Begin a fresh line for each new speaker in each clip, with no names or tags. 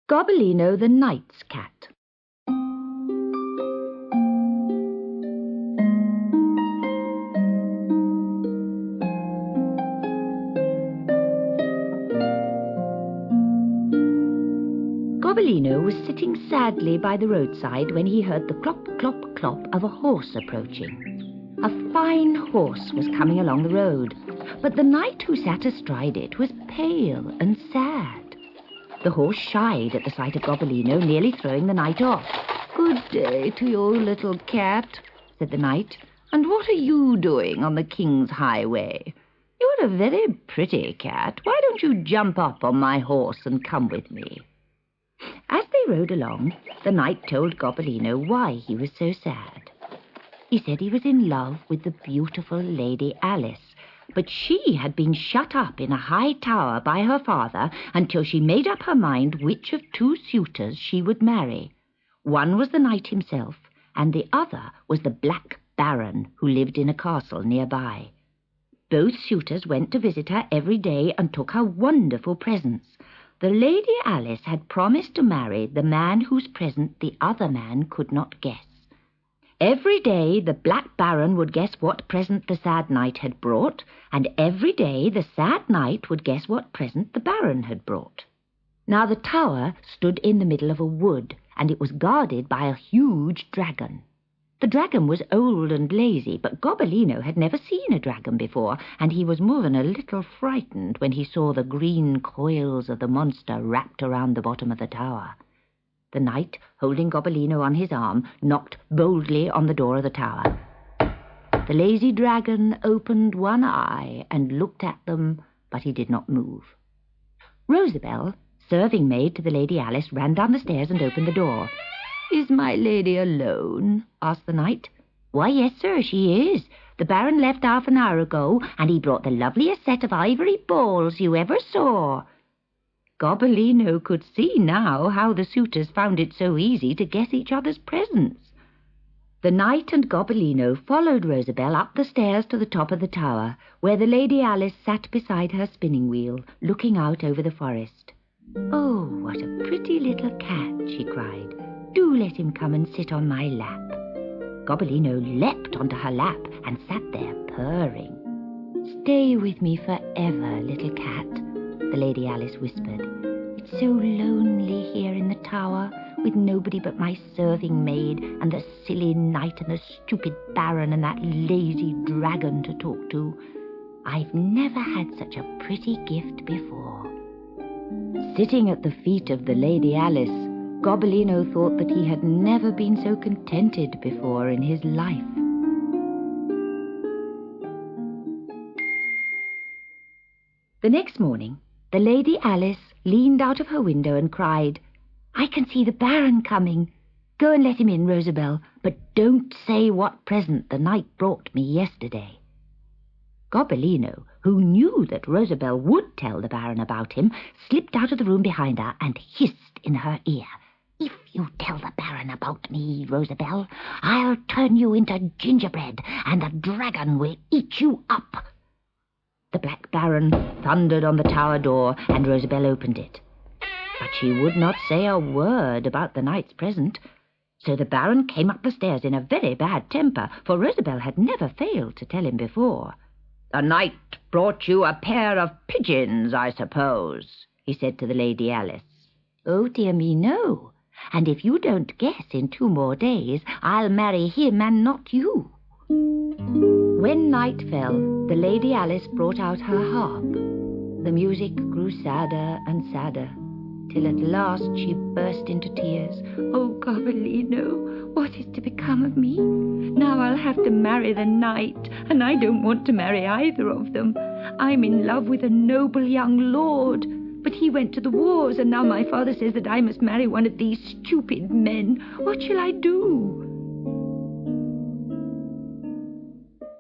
Gobbolino the Knight's Cat. Gobbolino was sitting sadly by the roadside when he heard the clop, clop, clop of a horse approaching. A fine horse was coming along the road, but the knight who sat astride it was pale and sad. The horse shied at the sight of Gobbolino, nearly throwing the knight off. "Good day to you, little cat," said the knight. "And what are you doing on the king's highway? You're a very pretty cat. Why don't you jump up on my horse and come with me?" As they rode along, the knight told Gobbolino why he was so sad. He said he was in love with the beautiful Lady Alice, but she had been shut up in a high tower by her father until she made up her mind which of two suitors she would marry. One was the knight himself, and the other was the Black Baron who lived in a castle nearby. Both suitors went to visit her every day and took her wonderful presents. The Lady Alice had promised to marry the man whose present the other man could not guess. Every day the Black Baron would guess what present the sad knight had brought, and every day the sad knight would guess what present the Baron had brought. Now the tower stood in the middle of a wood, and it was guarded by a huge dragon. The dragon was old and lazy, but Gobbolino had never seen a dragon before, and he was more than a little frightened when he saw the green coils of the monster wrapped around the bottom of the tower. The knight, holding Gobbolino on his arm, knocked boldly on the door of the tower. The lazy dragon opened one eye and looked at them, but he did not move. Rosabelle, serving maid to the Lady Alice, ran down the stairs and opened the door. "Is my lady alone?" asked the knight. "Why, yes, sir, she is. The Baron left half an hour ago, and he brought the loveliest set of ivory balls you ever saw." Gobbolino could see now how the suitors found it so easy to guess each other's presents. The knight and Gobbolino followed Rosabelle up the stairs to the top of the tower, where the Lady Alice sat beside her spinning wheel, looking out over the forest. "Oh, what a pretty little cat," she cried. "Do let him come and sit on my lap." Gobbolino leapt onto her lap and sat there purring. "Stay with me forever, little cat," the Lady Alice whispered. "It's so lonely here in the tower, with nobody but my serving maid and the silly knight and the stupid Baron and that lazy dragon to talk to. I've never had such a pretty gift before." Sitting at the feet of the Lady Alice, Gobbolino thought that he had never been so contented before in his life. The next morning, the Lady Alice leaned out of her window and cried, "I can see the Baron coming. Go and let him in, Rosabelle, but don't say what present the knight brought me yesterday." Gobbolino, who knew that Rosabelle would tell the Baron about him, slipped out of the room behind her and hissed in her ear, "If you tell the Baron about me, Rosabelle, I'll turn you into gingerbread, and the dragon will eat you up." The Black Baron thundered on the tower door, and Rosabelle opened it. But she would not say a word about the knight's present, so the Baron came up the stairs in a very bad temper, for Rosabelle had never failed to tell him before. "The knight brought you a pair of pigeons, I suppose," he said to the Lady Alice. "Oh, dear me, no. And if you don't guess in 2 more days, I'll marry him and not you." When night fell, the Lady Alice brought out her harp. The music grew sadder and sadder, till at last she burst into tears. "Oh, Gobbolino, what is to become of me? Now I'll have to marry the knight, and I don't want to marry either of them. I'm in love with a noble young lord, but he went to the wars, and now my father says that I must marry one of these stupid men. What shall I do?"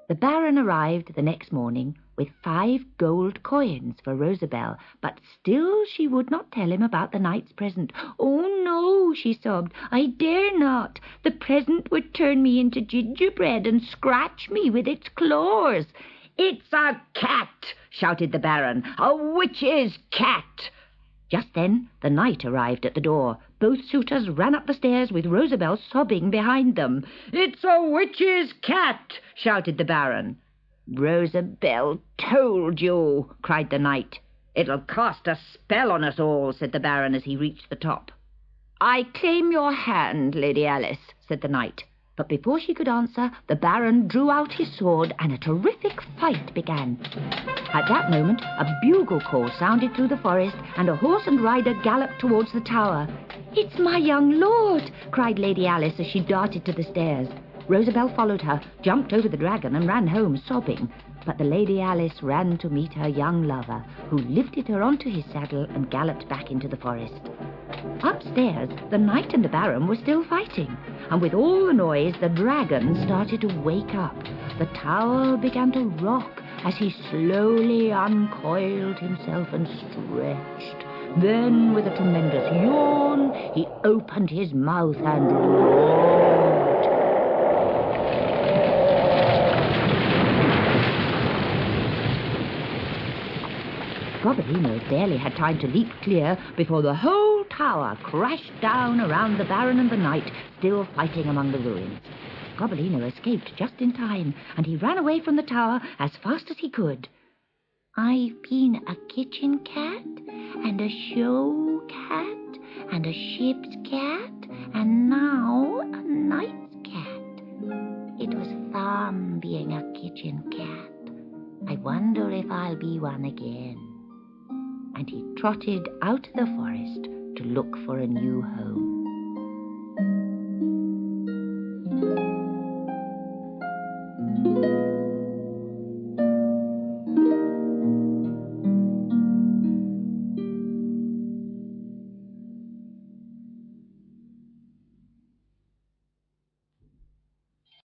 The Baron arrived the next morning with 5 gold coins for Rosabelle, but still she would not tell him about the knight's present. "Oh, no," she sobbed, "I dare not. The present would turn me into gingerbread and scratch me with its claws." "It's a cat!" shouted the Baron. "A witch's cat!" Just then the knight arrived at the door. Both suitors ran up the stairs with Rosabelle sobbing behind them. "It's a witch's cat!" shouted the Baron. "Rosabelle told you!" cried the knight. "It'll cast a spell on us all," said the Baron as he reached the top. "I claim your hand, Lady Alice," said the knight. But before she could answer, the Baron drew out his sword and a terrific fight began. At that moment, a bugle call sounded through the forest and a horse and rider galloped towards the tower. "It's my young lord!" cried Lady Alice as she darted to the stairs. Rosabelle followed her, jumped over the dragon and ran home sobbing. But the Lady Alice ran to meet her young lover, who lifted her onto his saddle and galloped back into the forest. Upstairs, the knight and the Baron were still fighting, and with all the noise, the dragon started to wake up. The tower began to rock as he slowly uncoiled himself and stretched. Then, with a tremendous yawn, he opened his mouth and roared. Gobbolino barely had time to leap clear before the whole tower crashed down around the Baron and the knight, still fighting among the ruins. Gobbolino escaped just in time, and he ran away from the tower as fast as he could. "I've been a kitchen cat, and a show cat, and a ship's cat, and now a knight's cat. It was fun being a kitchen cat. I wonder if I'll be one again." And he trotted out of the forest to look for a new home.